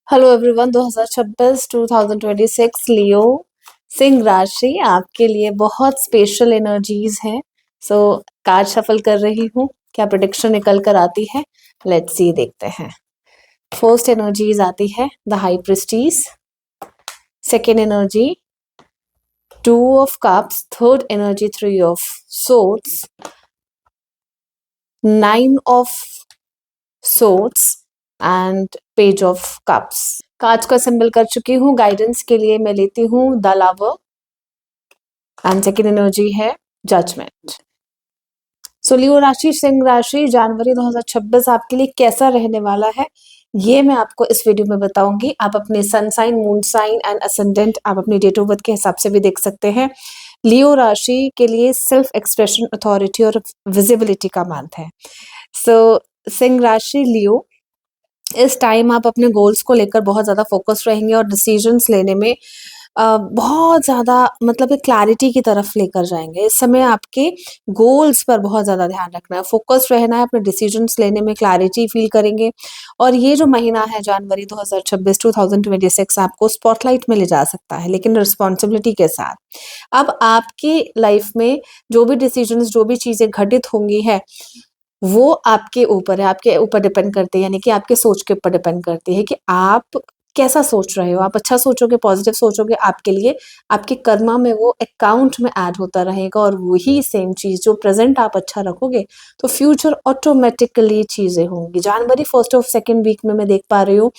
Hello everyone 2026 2026 लियो सिंह राशि आपके लिए बहुत स्पेशल एनर्जीज हैं। सो कार्ड शफल कर रही हूँ, क्या प्रेडिक्शन निकल कर आती है। लेट्स सी, देखते हैं। फर्स्ट एनर्जीज आती है the high prestige, second energy two of cups, third energy three of swords, nine of swords and page of cups. Cards का सिंबल कर चुकी हूँ। गाइडेंस के लिए मैं लेती हूँ the lover and second energy है जजमेंट। सो लियो राशि, सिंह राशि, जनवरी 2026 आपके लिए कैसा रहने वाला है ये मैं आपको इस वीडियो में बताऊंगी। आप अपने sun sign, moon sign and ascendant आप अपनी डेट ऑफ बर्थ के हिसाब से भी देख सकते हैं। लियो राशि के लिए सेल्फ एक्सप्रेशन, अथॉरिटी और विजिबिलिटी का मंथ है। सो सिंह राशि लियो, इस टाइम आप अपने गोल्स को लेकर बहुत ज़्यादा फोकस रहेंगे और डिसीजंस लेने में बहुत ज़्यादा मतलब एक क्लैरिटी की तरफ लेकर जाएंगे। इस समय आपके गोल्स पर बहुत ज़्यादा ध्यान रखना है, फोकस रहना है, अपने डिसीजंस लेने में क्लैरिटी फील करेंगे। और ये जो महीना है जनवरी 2026 2026 आपको स्पॉटलाइट में ले जा सकता है, लेकिन रिस्पॉन्सिबिलिटी के साथ। अब आपकी लाइफ में जो भी डिसीजंस, जो भी चीज़ें घटित होंगी है, वो आपके ऊपर है, आपके ऊपर डिपेंड करती है, यानी कि आपके सोच के ऊपर डिपेंड करती है कि आप कैसा सोच रहे हो। आप अच्छा सोचोगे, पॉजिटिव सोचोगे, आपके लिए आपके कर्मा में वो अकाउंट में ऐड होता रहेगा। और वही सेम चीज जो प्रेजेंट आप अच्छा रखोगे तो फ्यूचर ऑटोमेटिकली चीजें होंगी। जनवरी फर्स्ट और सेकेंड वीक में मैं देख पा रही हूँ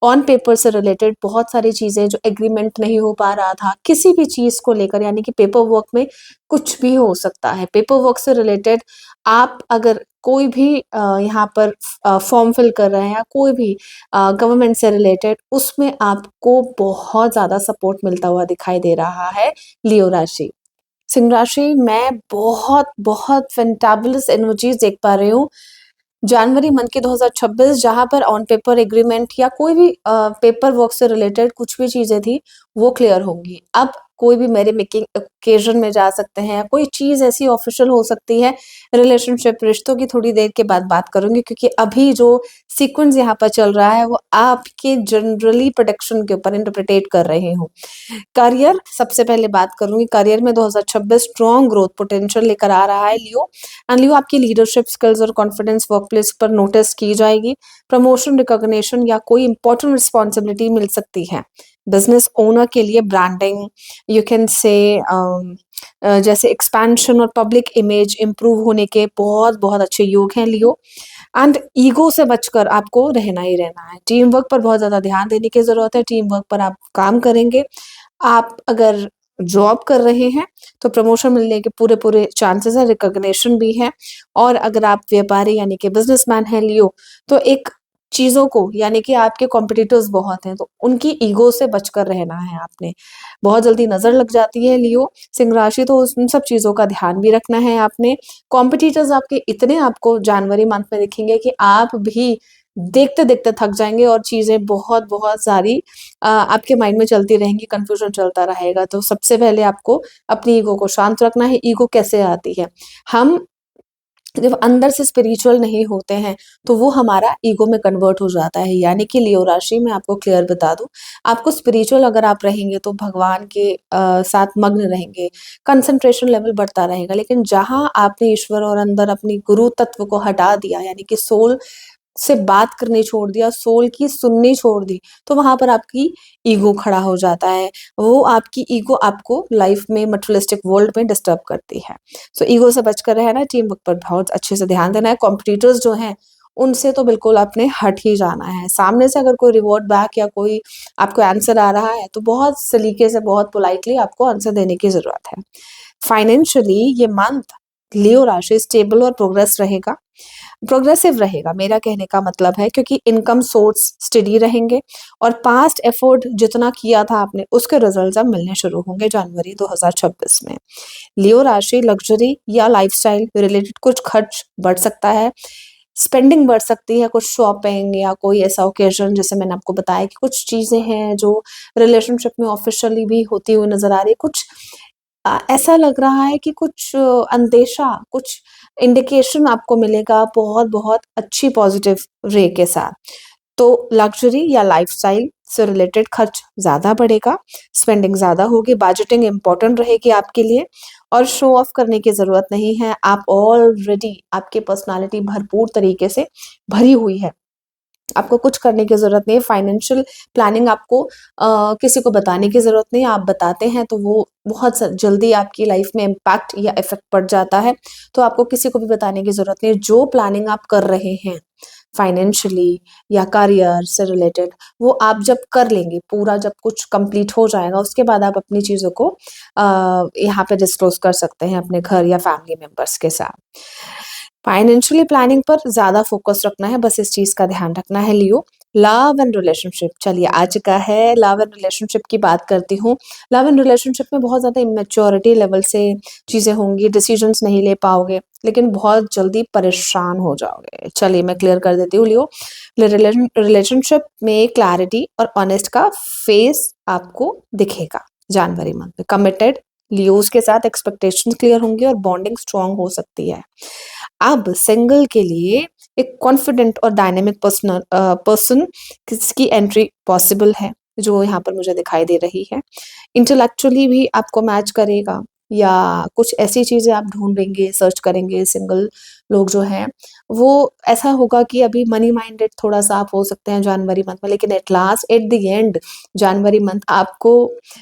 ऑन पेपर से रिलेटेड बहुत सारी चीजें, जो एग्रीमेंट नहीं हो पा रहा था किसी भी चीज को लेकर, यानी कि पेपर वर्क में कुछ भी हो सकता है। पेपर वर्क से रिलेटेड आप अगर कोई भी यहाँ पर फॉर्म फिल कर रहे हैं या कोई भी गवर्नमेंट से रिलेटेड, उसमें आपको बहुत ज्यादा सपोर्ट मिलता हुआ दिखाई दे रहा है। लियो राशि, सिंह राशि, मैं बहुत बहुत फैंटाबुलस एनर्जीज देख पा रही हूँ जनवरी मंथ के 2026, जहां पर ऑन पेपर एग्रीमेंट या कोई भी पेपर वर्क से रिलेटेड कुछ भी चीजें थी वो क्लियर होंगी। अब कोई भी मेरे मेकिंग ओकेजन में जा सकते हैं, या कोई चीज ऐसी ऑफिशियल हो सकती है। रिलेशनशिप, रिश्तों की थोड़ी देर के बाद बात करूंगी, क्योंकि अभी जो सीक्वेंस यहाँ पर चल रहा है वो आपके जनरली प्रोटेक्शन के ऊपर इंटरप्रिटेट कर रही हूँ। करियर, सबसे पहले बात करूंगी करियर में 2026 स्ट्रॉन्ग ग्रोथ पोटेंशियल लेकर आ रहा है लियो। एंड लियो, आपकी लीडरशिप स्किल्स और कॉन्फिडेंस वर्क प्लेस पर नोटिस की जाएगी। प्रमोशन, रिकॉग्निशन या कोई इंपॉर्टेंट रिस्पॉन्सिबिलिटी मिल सकती है। बिजनेस ओनर के लिए ब्रांडिंग, यू कैन से जैसे एक्सपेंशन और पब्लिक इमेज इंप्रूव होने के बहुत बहुत अच्छे योग हैं लियो। एंड ईगो से बचकर आपको रहना ही रहना है। टीम वर्क पर बहुत ज्यादा ध्यान देने की जरूरत है, टीम वर्क पर आप काम करेंगे। आप अगर जॉब कर रहे हैं तो प्रमोशन मिलने के पूरे पूरे चांसेस है, रिकॉग्निशन भी है। और अगर आप व्यापारी यानी कि बिजनेसमैन है लियो, तो एक चीजों को, यानी कि आपके कॉम्पिटिटर्स बहुत हैं तो उनकी ईगो से बचकर रहना है आपने। बहुत जल्दी नजर लग जाती है लियो सिंह राशि, तो उन सब चीजों का ध्यान भी रखना है आपने। कॉम्पिटिटर्स आपके इतने आपको जनवरी मंथ में दिखेंगे कि आप भी देखते देखते थक जाएंगे और चीजें बहुत बहुत सारी आपके माइंड में चलती रहेंगी, कंफ्यूजन चलता रहेगा। तो सबसे पहले आपको अपनी ईगो को शांत रखना है। ईगो कैसे आती है, हम जब अंदर से स्पिरिचुअल नहीं होते हैं तो वो हमारा ईगो में कन्वर्ट हो जाता है। यानी कि लियो राशि में आपको क्लियर बता दूं, आपको स्पिरिचुअल अगर आप रहेंगे तो भगवान के साथ मग्न रहेंगे, कंसंट्रेशन लेवल बढ़ता रहेगा। लेकिन जहां आपने ईश्वर और अंदर अपनी गुरु तत्व को हटा दिया, यानी कि सोल से बात करनी छोड़ दिया, सोल की सुननी छोड़ दी, तो वहां पर आपकी ईगो खड़ा हो जाता है। वो आपकी ईगो आपको लाइफ में मटेरियलिस्टिक वर्ल्ड में डिस्टर्ब करती है। सो ईगो से बचकर रहना है, टीम वर्क पर बहुत अच्छे से ध्यान देना है। कॉम्पिटिटर्स जो हैं उनसे तो बिल्कुल आपने हट ही जाना है। सामने से अगर कोई रिवॉर्ड बैक या कोई आपको आंसर आ रहा है तो बहुत सलीके से, बहुत पोलाइटली आपको आंसर देने की जरूरत है। फाइनेंशियली ये मंथ लियो राशि स्टेबल और प्रोग्रेसिव रहेगा। मेरा कहने का मतलब है क्योंकि इनकम सोर्स स्टडी रहेंगे और पास्ट एफर्ट जितना किया था आपने उसके रिजल्ट्स अब मिलने शुरू होंगे जनवरी 2026 में। लियो राशि लग्जरी या लाइफस्टाइल रिलेटेड कुछ खर्च बढ़ सकता है, स्पेंडिंग बढ़ सकती है, कुछ शॉपिंग या कोई ऐसा ओकेजन, जैसे मैंने आपको बताया कि कुछ चीजें हैं जो रिलेशनशिप में ऑफिशियली भी होती हुई नजर आ रही है। कुछ ऐसा लग रहा है कि कुछ अंदेशा, कुछ इंडिकेशन आपको मिलेगा बहुत बहुत अच्छी पॉजिटिव रे के साथ। तो लग्जरी या लाइफस्टाइल से रिलेटेड खर्च ज़्यादा बढ़ेगा, स्पेंडिंग ज़्यादा होगी, बजटिंग इम्पोर्टेंट रहेगी आपके लिए और शो ऑफ करने की ज़रूरत नहीं है। आप ऑलरेडी आपकी पर्सनैलिटी भरपूर तरीके से भरी हुई है। आपको कुछ करने की ज़रूरत नहीं है, फाइनेंशियल प्लानिंग आपको किसी को बताने की ज़रूरत नहीं है, आप बताते हैं तो वो बहुत जल्दी आपकी लाइफ में इम्पैक्ट या इफ़ेक्ट पड़ जाता है, तो आपको किसी को भी बताने की ज़रूरत नहीं है। जो प्लानिंग आप कर रहे हैं फाइनेंशियली या करियर से रिलेटेड, वो आप जब कर लेंगे, पूरा जब कुछ कंप्लीट हो जाएगा, उसके बाद आप अपनी चीज़ों को यहाँ पे डिस्क्लोज़ कर सकते हैं अपने घर या फैमिली मेंबर्स के साथ। फाइनेंशियली प्लानिंग पर ज़्यादा फोकस रखना है, बस इस चीज़ का ध्यान रखना है लियो। लव एंड रिलेशनशिप चलिए आ चुका है, लव एंड रिलेशनशिप की बात करती हूँ। लव एंड रिलेशनशिप में बहुत ज़्यादा इमैच्योरिटी लेवल से चीज़ें होंगी, डिसीजंस नहीं ले पाओगे, लेकिन बहुत जल्दी परेशान हो जाओगे। चलिए मैं क्लियर कर देती हूँ लियो। रिलेशनशिप में क्लैरिटी और ऑनेस्ट का फेस आपको दिखेगा जनवरी मंथ में। कमिटेड लियोज के साथ एक्सपेक्टेशंस क्लियर होंगी और बॉन्डिंग स्ट्रांग हो सकती है। अब सिंगल के लिए एक कॉन्फिडेंट और डायनेमिक पर्सन किसकी एंट्री पॉसिबल है, जो यहाँ पर मुझे दिखाई दे रही है। इंटेलेक्चुअली भी आपको मैच करेगा या कुछ ऐसी चीज़ें आप ढूँढेंगे, सर्च करेंगे सिंगल लोग जो हैं, वो ऐसा होगा कि अभी मनी माइंडेड थोड़ा-सा आप हो सकते हैं जनवरी मंथ में, लेकिन at the end January month आपको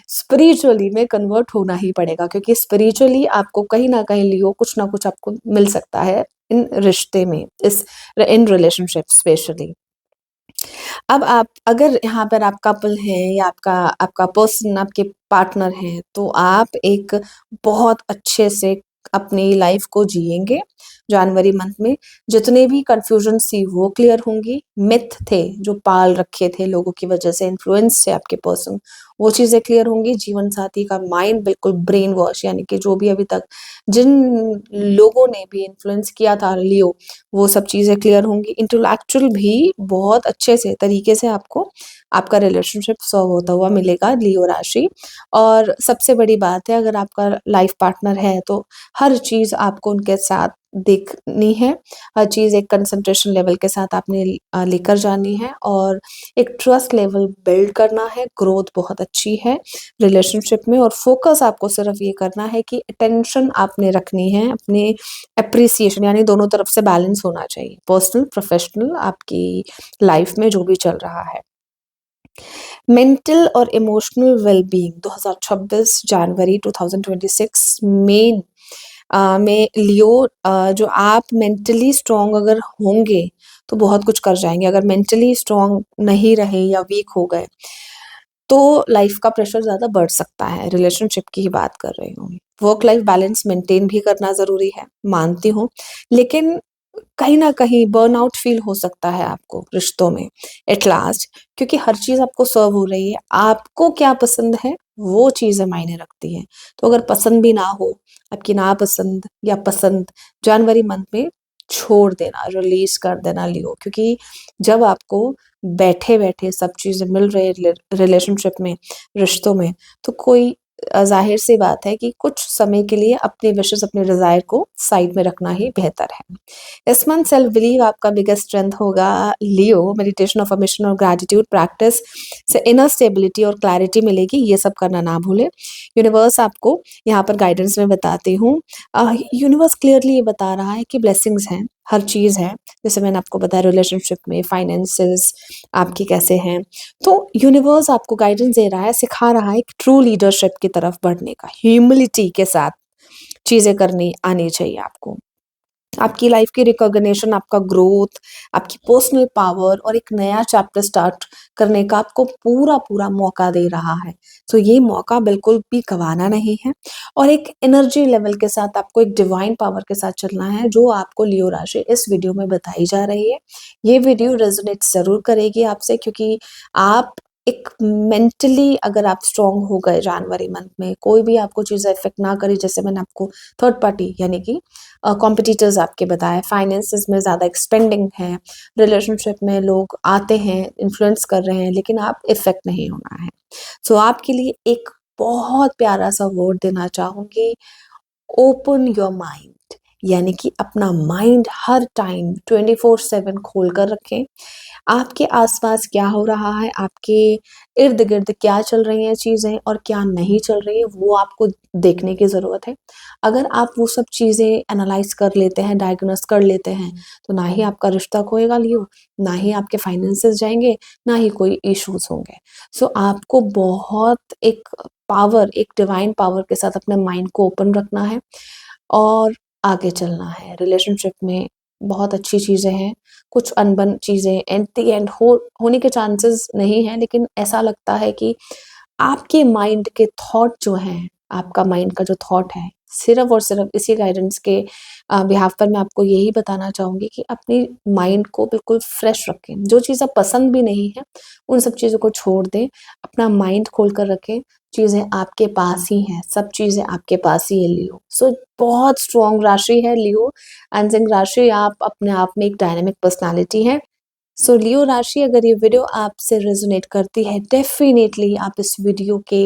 स्पिरिचुअली में कन्वर्ट होना ही पड़ेगा, क्योंकि स्पिरिचुअली आपको कहीं न कहीं लियो कुछ ना कुछ आपको मिल सकता है इन रिश्ते में, इन रिलेशनशिप स्पेशली। अब आप अगर यहाँ पर आप कपल हैं या आपका आपका पर्सन आपके पार्टनर हैं, तो आप एक बहुत अच्छे से अपनी लाइफ को जिएँगे जनवरी मंथ में। जितने भी कन्फ्यूजन्स थी वो क्लियर होंगी, मिथ थे जो पाल रखे थे लोगों की वजह से, इन्फ्लुएंस थे आपके पर्सन, वो चीज़ें क्लियर होंगी। जीवन साथी का माइंड बिल्कुल ब्रेन वॉश, यानी कि जो भी अभी तक जिन लोगों ने भी इन्फ्लुएंस किया था लियो, वो सब चीज़ें क्लियर होंगी। इंटेलेक्चुअल भी बहुत अच्छे से तरीके से आपको आपका रिलेशनशिप सॉल्व होता हुआ मिलेगा लियो राशि। और सबसे बड़ी बात है, अगर आपका लाइफ पार्टनर है तो हर चीज़ आपको उनके साथ देखनी है, हर चीज़ एक कंसंट्रेशन लेवल के साथ आपने लेकर जानी है और एक ट्रस्ट लेवल बिल्ड करना है। ग्रोथ बहुत अच्छी है रिलेशनशिप में और फोकस आपको सिर्फ ये करना है कि अटेंशन आपने रखनी है, अपने एप्रिसिएशन, यानी दोनों तरफ से बैलेंस होना चाहिए, पर्सनल प्रोफेशनल आपकी लाइफ में जो भी चल रहा है। मेंटल और इमोशनल वेलबींग 2026 जनवरी 2026 में लियो, जो आप मेंटली स्ट्रांग अगर होंगे तो बहुत कुछ कर जाएंगे। अगर मेंटली स्ट्रांग नहीं रहे या वीक हो गए तो लाइफ का प्रेशर ज़्यादा बढ़ सकता है। रिलेशनशिप की ही बात कर रही हूँ। वर्क लाइफ बैलेंस मेंटेन भी करना ज़रूरी है, मानती हूँ। लेकिन कहीं न कहीं बर्नआउट फ़ील हो सकता है आपको रिश्तों में एट लास्ट, क्योंकि हर चीज़ आपको सर्व हो रही है। आपको क्या पसंद है, वो चीज़ें मायने रखती हैं। तो अगर पसंद भी ना हो, आपकी नापसंद या पसंद जनवरी मंथ में छोड़ देना, रिलीज़ कर देना लियो, क्योंकि जब आपको बैठे-बैठे सब चीज़ें मिल रही है रिलेशनशिप में, रिश्तों में, तो कोई ज़ाहिर-सी बात है कि कुछ समय के लिए अपने विशेज़, अपने डिज़ायर को साइड में रखना ही बेहतर है। इस मंथ सेल्फ बिलीव आपका बिगेस्ट स्ट्रेंथ होगा लियो। मेडिटेशन, अफर्मेशन और ग्रैटिट्यूड प्रैक्टिस से इनर स्टेबिलिटी और क्लैरिटी मिलेगी, ये सब करना ना भूलें। यूनिवर्स आपको यहाँ पर गाइडेंस में बताती हूँ। यूनिवर्स क्लियरली ये बता रहा है कि ब्लेसिंग्स हैं, हर चीज़ है। जैसे मैंने आपको बताया रिलेशनशिप में फाइनेंसेस आपकी कैसे हैं, तो यूनिवर्स आपको गाइडेंस दे रहा है, सिखा रहा है कि ट्रू लीडरशिप की तरफ बढ़ने का, ह्यूमिलिटी के साथ चीज़ें करनी आनी चाहिए आपको। आपकी लाइफ की रिकॉग्निशन, आपका ग्रोथ, आपकी पर्सनल पावर और एक नया चैप्टर स्टार्ट करने का आपको पूरा-पूरा मौका दे रहा है। तो ये मौका बिल्कुल भी गँवाना नहीं है और एक एनर्जी लेवल के साथ आपको एक डिवाइन पावर के साथ चलना है, जो आपको लियो राशि इस वीडियो में बताई जा रही है। ये वीडियो रेज़ोनेट ज़रूर करेगी आपसे, क्योंकि आप एक मेंटली अगर आप स्ट्रॉन्ग हो गए जनवरी मंथ में, कोई भी आपको चीज़ें इफ़ेक्ट ना करी, जैसे मैंने आपको थर्ड पार्टी यानी कि कॉम्पिटिटर्स आपके बताए, फाइनेंसेस में ज़्यादा एक्सपेंडिंग है, रिलेशनशिप में लोग आते हैं, इन्फ्लुएंस कर रहे हैं, लेकिन आप इफ़ेक्ट नहीं होना है। सो आपके लिए एक बहुत प्यारा-सा वर्ड देना चाहूँगी, ओपन योर माइंड, यानी कि अपना माइंड हर टाइम 24/7 खोल कर रखें। आपके आसपास क्या हो रहा है, आपके इर्द-गिर्द क्या चल रही हैं चीज़ें और क्या नहीं चल रही है, वो आपको देखने की ज़रूरत है। अगर आप वो सब चीज़ें एनालाइज़ कर लेते हैं, डायग्नोस कर लेते हैं, तो ना ही आपका रिश्ता खोएगा लियो, ना ही आपके फाइनेंसेस जाएँगे, ना ही कोई इश्यूज़ होंगे। सो आपको बहुत एक पावर, एक डिवाइन पावर के साथ अपने माइंड को ओपन रखना है और आगे चलना है। रिलेशनशिप में बहुत अच्छी चीज़ें हैं, कुछ अनबन चीज़ें एट द एंड होने के चांसेस नहीं हैं, लेकिन ऐसा लगता है कि आपके माइंड के थॉट जो हैं, आपका माइंड का जो थॉट है, सिर्फ़ और सिर्फ़ इसी गाइडेंस के बिहाफ़ पर मैं आपको यही बताना चाहूँगी कि अपनी माइंड को बिल्कुल फ्रेश रखें। जो चीज़ें पसंद भी नहीं हैं, उन सब चीज़ों को छोड़ दें, अपना माइंड खोल कर रखें, चीज़ें आपके पास ही हैं, सब चीज़ें आपके पास ही है लियो। सो बहुत स्ट्रॉन्ग राशि है लियो एंड सिंह राशि, आप अपने आप में एक डायनामिक पर्सनैलिटी हैं। सो लियो राशि, अगर ये वीडियो आपसे रेज़ोनेट करती है, डेफ़िनेटली आप इस वीडियो के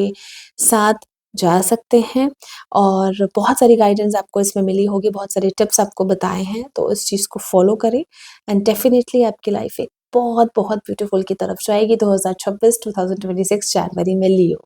साथ जा सकते हैं और बहुत सारी गाइडेंस आपको इसमें मिली होगी, बहुत सारे टिप्स आपको बताए हैं, तो इस चीज़ को फ़ॉलो करें एंड डेफ़िनेटली आपकी लाइफ़ एक बहुत-बहुत ब्यूटीफुल की तरफ जाएगी। 2026 2026 जनवरी में लियो।